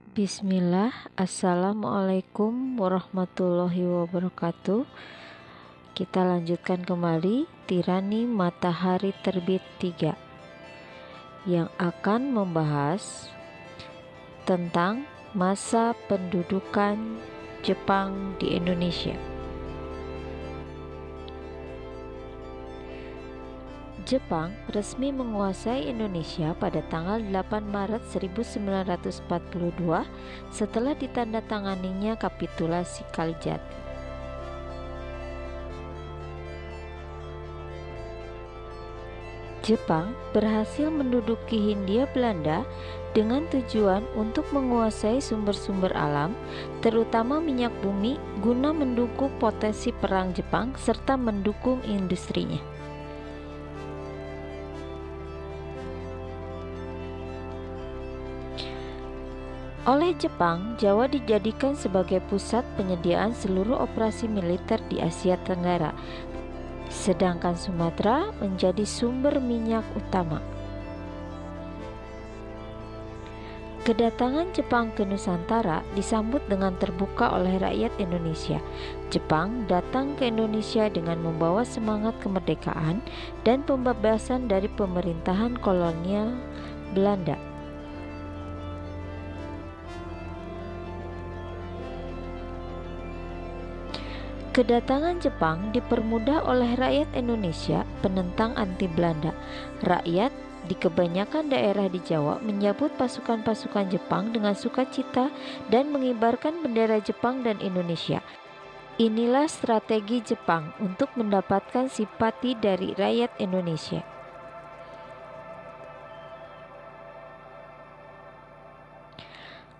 Bismillah, Assalamualaikum warahmatullahi wabarakatuh. Kita lanjutkan kembali Tirani Matahari Terbit 3 yang akan membahas tentang masa pendudukan Jepang di Indonesia. Jepang resmi menguasai Indonesia pada tanggal 8 Maret 1942 setelah ditandatanganinya kapitulasi Kalijati. Jepang berhasil menduduki Hindia Belanda dengan tujuan untuk menguasai sumber-sumber alam, terutama minyak bumi, guna mendukung potensi perang Jepang serta mendukung industrinya. Oleh Jepang, Jawa dijadikan sebagai pusat penyediaan seluruh operasi militer di Asia Tenggara, sedangkan Sumatera menjadi sumber minyak utama. Kedatangan Jepang ke Nusantara disambut dengan terbuka oleh rakyat Indonesia. Jepang datang ke Indonesia dengan membawa semangat kemerdekaan dan pembebasan dari pemerintahan kolonial Belanda. Kedatangan Jepang dipermudah oleh rakyat Indonesia penentang anti Belanda. Rakyat di kebanyakan daerah di Jawa menyambut pasukan-pasukan Jepang dengan sukacita dan mengibarkan bendera Jepang dan Indonesia. Inilah strategi Jepang untuk mendapatkan simpati dari rakyat Indonesia.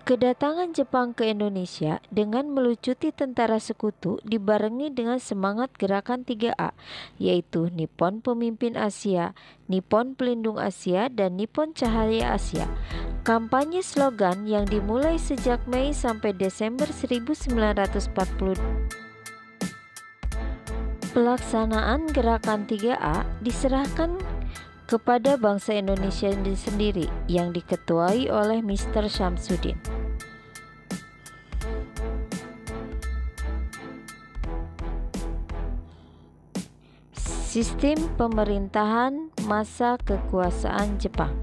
Kedatangan Jepang ke Indonesia dengan melucuti tentara sekutu dibarengi dengan semangat gerakan 3A, yaitu Nippon Pemimpin Asia, Nippon Pelindung Asia, dan Nippon Cahaya Asia. Kampanye slogan yang dimulai sejak Mei sampai Desember 1940. Pelaksanaan gerakan 3A diserahkan kepada bangsa Indonesia sendiri yang diketuai oleh Mr. Syamsuddin. Sistem pemerintahan masa kekuasaan Jepang.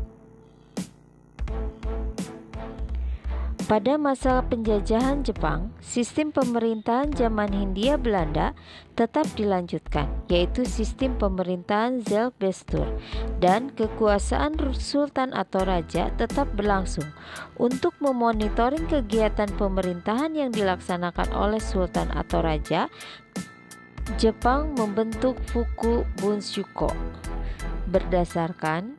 Pada masa penjajahan Jepang, sistem pemerintahan zaman Hindia Belanda tetap dilanjutkan, yaitu sistem pemerintahan Zelbestur, dan kekuasaan sultan atau raja tetap berlangsung. Untuk memonitoring kegiatan pemerintahan yang dilaksanakan oleh sultan atau raja, Jepang membentuk Fuku Bunshuko berdasarkan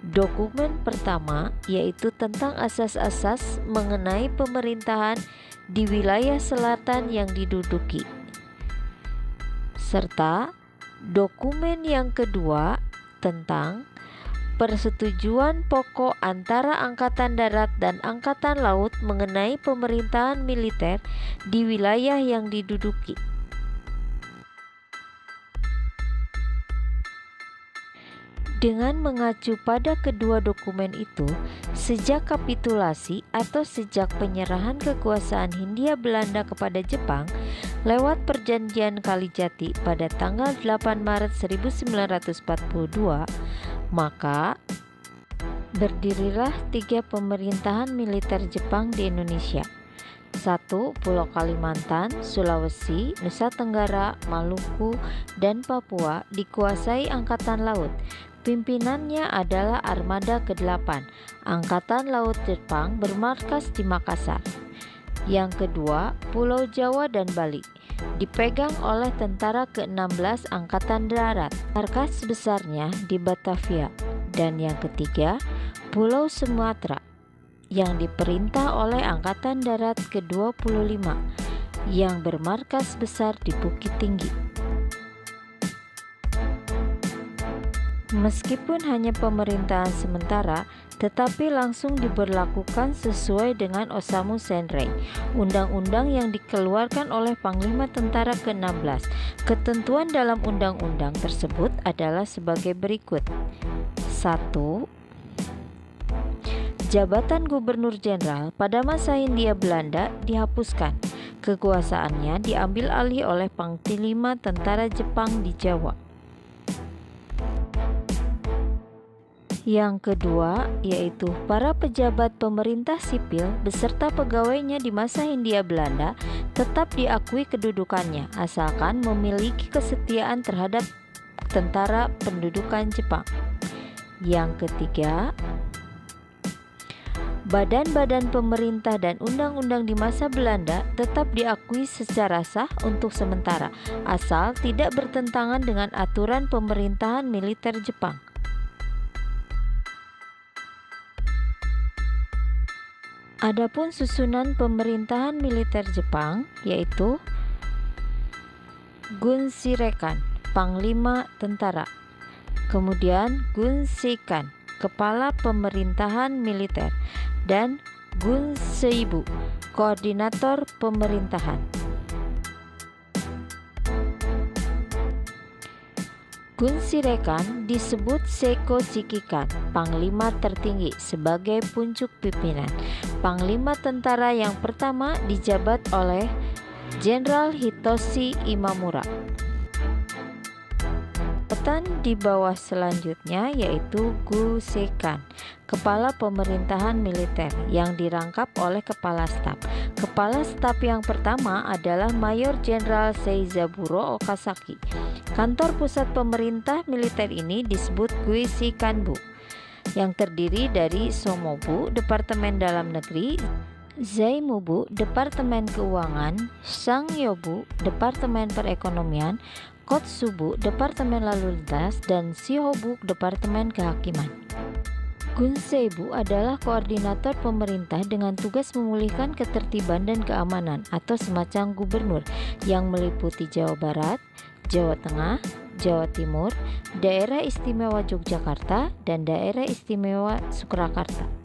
dokumen pertama, yaitu tentang asas-asas mengenai pemerintahan di wilayah selatan yang diduduki, serta dokumen yang kedua tentang persetujuan pokok antara Angkatan Darat dan Angkatan Laut mengenai pemerintahan militer di wilayah yang diduduki. Dengan mengacu pada kedua dokumen itu, sejak kapitulasi atau sejak penyerahan kekuasaan Hindia Belanda kepada Jepang lewat perjanjian Kalijati pada tanggal 8 Maret 1942, maka berdirilah 3 pemerintahan militer Jepang di Indonesia. 1. Pulau Kalimantan, Sulawesi, Nusa Tenggara, Maluku, dan Papua dikuasai Angkatan Laut. Pimpinannya adalah Armada ke-8, Angkatan Laut Jepang bermarkas di Makassar. Yang kedua, Pulau Jawa dan Bali dipegang oleh Tentara ke-16 Angkatan Darat, markas besarnya di Batavia. Dan yang ketiga, Pulau Sumatera yang diperintah oleh Angkatan Darat ke-25 yang bermarkas besar di Bukit Tinggi. Meskipun hanya pemerintahan sementara, tetapi langsung diberlakukan sesuai dengan Osamu Senrei, undang-undang yang dikeluarkan oleh Panglima Tentara ke-16. Ketentuan dalam undang-undang tersebut adalah sebagai berikut. 1. Jabatan Gubernur Jenderal pada masa Hindia Belanda dihapuskan. Kekuasaannya diambil alih oleh Panglima Tentara Jepang di Jawa. Yang kedua, yaitu para pejabat pemerintah sipil beserta pegawainya di masa Hindia Belanda tetap diakui kedudukannya asalkan memiliki kesetiaan terhadap tentara pendudukan Jepang. Yang ketiga, badan-badan pemerintah dan undang-undang di masa Belanda tetap diakui secara sah untuk sementara, asal tidak bertentangan dengan aturan pemerintahan militer Jepang. Adapun susunan pemerintahan militer Jepang yaitu Gunshirekan, Panglima Tentara. Kemudian Gunseikan, Kepala Pemerintahan Militer, dan Gunseibu, Koordinator Pemerintahan. Gunshirekan disebut Seiko Shikikan, Panglima tertinggi sebagai puncuk pimpinan. Panglima tentara yang pertama dijabat oleh Jenderal Hitoshi Imamura. Jabatan di bawah selanjutnya yaitu Guseikan, Kepala Pemerintahan Militer yang dirangkap oleh Kepala Staf. Kepala Staf yang pertama adalah Mayor Jenderal Seizaburo Okazaki. Kantor pusat pemerintah militer ini disebut Guishikanbu, yang terdiri dari Somobu, Departemen Dalam Negeri, Zaimubu, Departemen Keuangan, Sangyobu, Departemen Perekonomian, Kotsubu, Departemen Lalu Lintas, dan Shihobu, Departemen Kehakiman. Gunseibu adalah koordinator pemerintah dengan tugas memulihkan ketertiban dan keamanan atau semacam gubernur yang meliputi Jawa Barat, Jawa Tengah, Jawa Timur, Daerah Istimewa Yogyakarta, dan Daerah Istimewa Surakarta.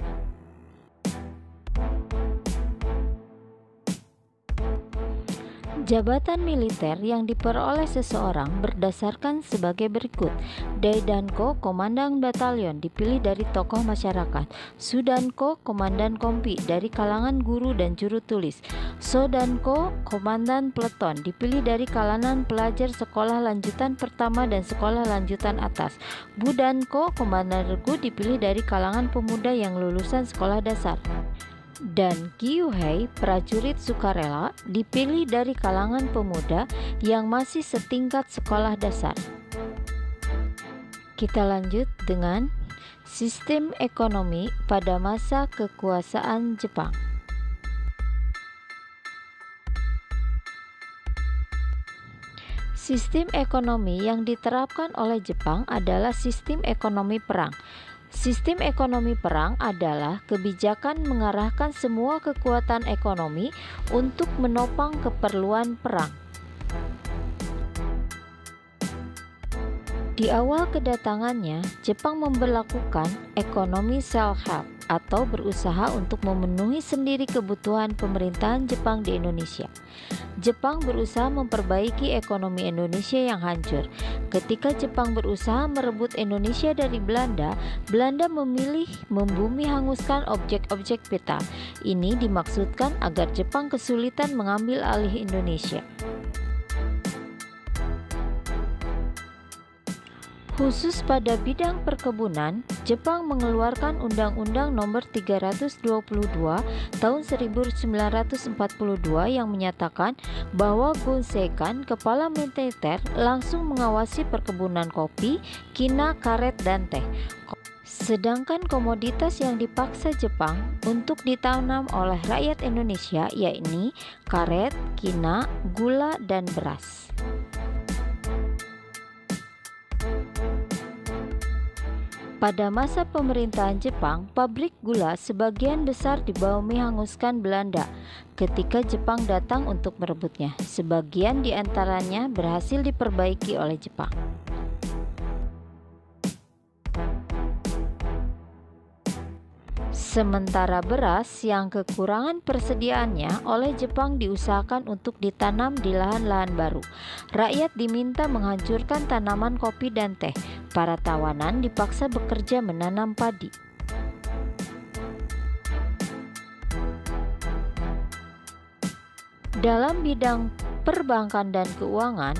Jabatan militer yang diperoleh seseorang berdasarkan sebagai berikut. Daidanko, Komandan Batalion, dipilih dari tokoh masyarakat. Sudanko, Komandan Kompi, dari kalangan guru dan juru tulis. Sodanko, Komandan Peleton, dipilih dari kalangan pelajar sekolah lanjutan pertama dan sekolah lanjutan atas. Budanko, Komandan Regu, dipilih dari kalangan pemuda yang lulusan sekolah dasar. Dan Kyuhei, prajurit sukarela, dipilih dari kalangan pemuda yang masih setingkat sekolah dasar. Kita lanjut dengan sistem ekonomi pada masa kekuasaan Jepang. Sistem ekonomi yang diterapkan oleh Jepang adalah sistem ekonomi perang. Sistem ekonomi perang adalah kebijakan mengarahkan semua kekuatan ekonomi untuk menopang keperluan perang. Di awal kedatangannya, Jepang memberlakukan ekonomi self-help atau berusaha untuk memenuhi sendiri kebutuhan pemerintahan Jepang di Indonesia. Jepang berusaha memperbaiki ekonomi Indonesia yang hancur. Ketika Jepang berusaha merebut Indonesia dari Belanda, Belanda memilih membumi hanguskan objek-objek vital. Ini dimaksudkan agar Jepang kesulitan mengambil alih Indonesia. Khusus pada bidang perkebunan, Jepang mengeluarkan Undang-Undang Nomor 322 Tahun 1942 yang menyatakan bahwa Gunseikan, kepala militer, langsung mengawasi perkebunan kopi, kina, karet, dan teh. Sedangkan komoditas yang dipaksa Jepang untuk ditanam oleh rakyat Indonesia yakni karet, kina, gula, dan beras. Pada masa pemerintahan Jepang, pabrik gula sebagian besar dibumi hanguskan Belanda ketika Jepang datang untuk merebutnya. Sebagian di antaranya berhasil diperbaiki oleh Jepang. Sementara beras yang kekurangan persediaannya oleh Jepang diusahakan untuk ditanam di lahan-lahan baru. Rakyat diminta menghancurkan tanaman kopi dan teh. Para tawanan dipaksa bekerja menanam padi. Dalam bidang perbankan dan keuangan,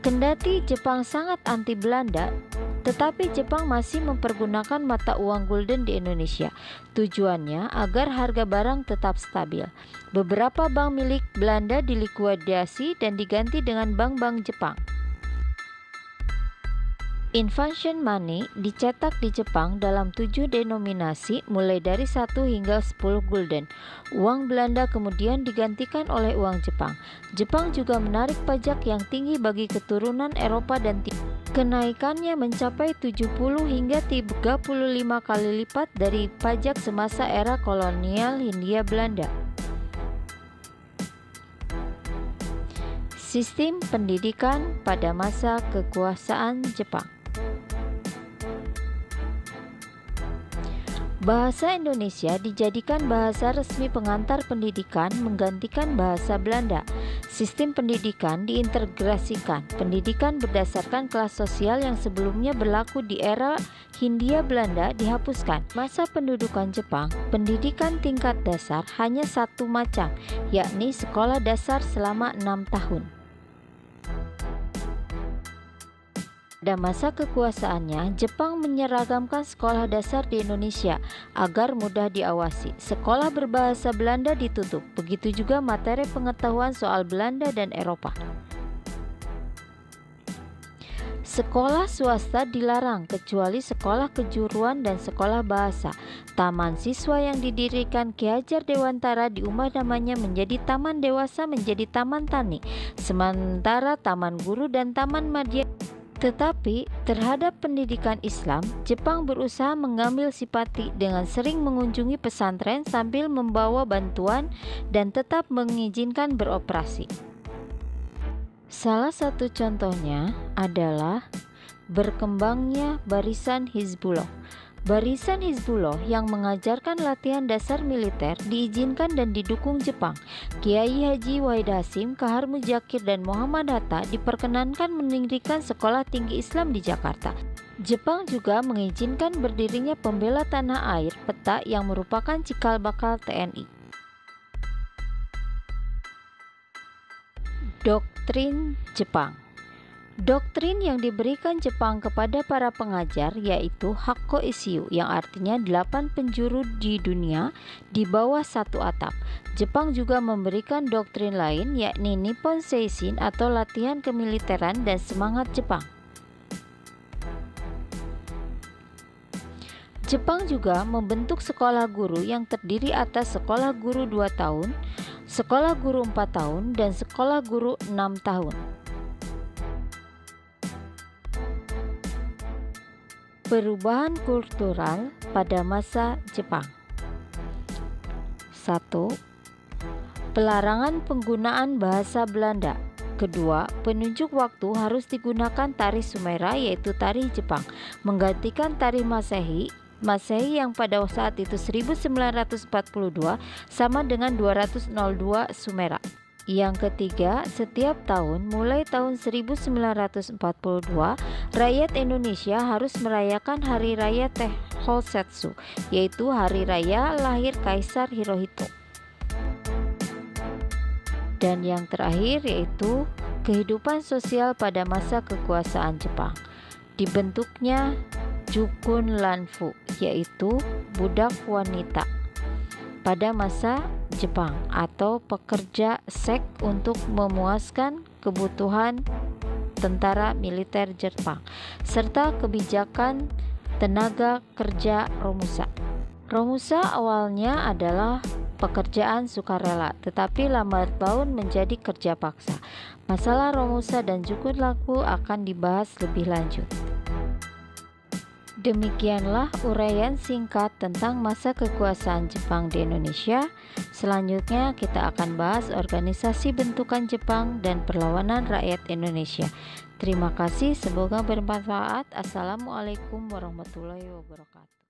kendati Jepang sangat anti Belanda, tetapi Jepang masih mempergunakan mata uang gulden di Indonesia. Tujuannya agar harga barang tetap stabil. Beberapa bank milik Belanda dilikuidasi dan diganti dengan bank-bank Jepang. Invention money dicetak di Jepang dalam 7 denominasi mulai dari 1 hingga 10 gulden. Uang Belanda kemudian digantikan oleh uang Jepang. Jepang juga menarik pajak yang tinggi bagi keturunan Eropa dan kenaikannya mencapai 70 hingga 35 kali lipat dari pajak semasa era kolonial Hindia Belanda. Sistem pendidikan pada masa kekuasaan Jepang. Bahasa Indonesia dijadikan bahasa resmi pengantar pendidikan menggantikan bahasa Belanda. Sistem pendidikan diintegrasikan. Pendidikan berdasarkan kelas sosial yang sebelumnya berlaku di era Hindia Belanda dihapuskan. Masa pendudukan Jepang, pendidikan tingkat dasar hanya satu macam, yakni sekolah dasar selama 6 tahun. Pada masa kekuasaannya, Jepang menyeragamkan sekolah dasar di Indonesia agar mudah diawasi. Sekolah berbahasa Belanda ditutup, begitu juga materi pengetahuan soal Belanda dan Eropa. Sekolah swasta dilarang kecuali sekolah kejuruan dan sekolah bahasa. Taman siswa yang didirikan Ki Hajar Dewantara diubah namanya menjadi Taman Dewasa menjadi Taman Tani, sementara Taman Guru dan Taman Madya. Tetapi terhadap pendidikan Islam, Jepang berusaha mengambil simpati dengan sering mengunjungi pesantren sambil membawa bantuan dan tetap mengizinkan beroperasi. Salah satu contohnya adalah berkembangnya Barisan Hizbullah. Barisan Hizbullah yang mengajarkan latihan dasar militer diizinkan dan didukung Jepang. Kiai Haji Wahid Hasyim, Kahar Mujakir, dan Muhammad Hatta diperkenankan mendirikan sekolah tinggi Islam di Jakarta. Jepang juga mengizinkan berdirinya Pembela Tanah Air (PETA) yang merupakan cikal bakal TNI. Doktrin Jepang. Doktrin yang diberikan Jepang kepada para pengajar yaitu Hakko Issyu, yang artinya 8 penjuru di dunia di bawah satu atap. Jepang juga memberikan doktrin lain yakni Nippon Seishin atau latihan kemiliteran dan semangat Jepang. Jepang juga membentuk sekolah guru yang terdiri atas sekolah guru 2 tahun, sekolah guru 4 tahun, dan sekolah guru 6 tahun. Perubahan kultural pada masa Jepang. 1. Pelarangan penggunaan bahasa Belanda. Kedua, penunjuk waktu harus digunakan tari Sumera yaitu tari Jepang, menggantikan tari Masehi yang pada saat itu 1942 sama dengan 202 Sumera. Yang ketiga, setiap tahun mulai tahun 1942, rakyat Indonesia harus merayakan Hari Raya Tehosetsu, yaitu hari raya lahir Kaisar Hirohito. Dan yang terakhir yaitu kehidupan sosial pada masa kekuasaan Jepang. Dibentuknya Jukun Lanfu, yaitu budak wanita pada masa Jepang atau pekerja seks untuk memuaskan kebutuhan tentara militer Jepang, serta kebijakan tenaga kerja Romusa. Romusa awalnya adalah pekerjaan sukarela, tetapi lambat laun menjadi kerja paksa. Masalah Romusa dan Jukun Lanfu akan dibahas lebih lanjut. Demikianlah uraian singkat tentang masa kekuasaan Jepang di Indonesia. Selanjutnya kita akan bahas organisasi bentukan Jepang dan perlawanan rakyat Indonesia. Terima kasih, semoga bermanfaat. Assalamualaikum warahmatullahi wabarakatuh.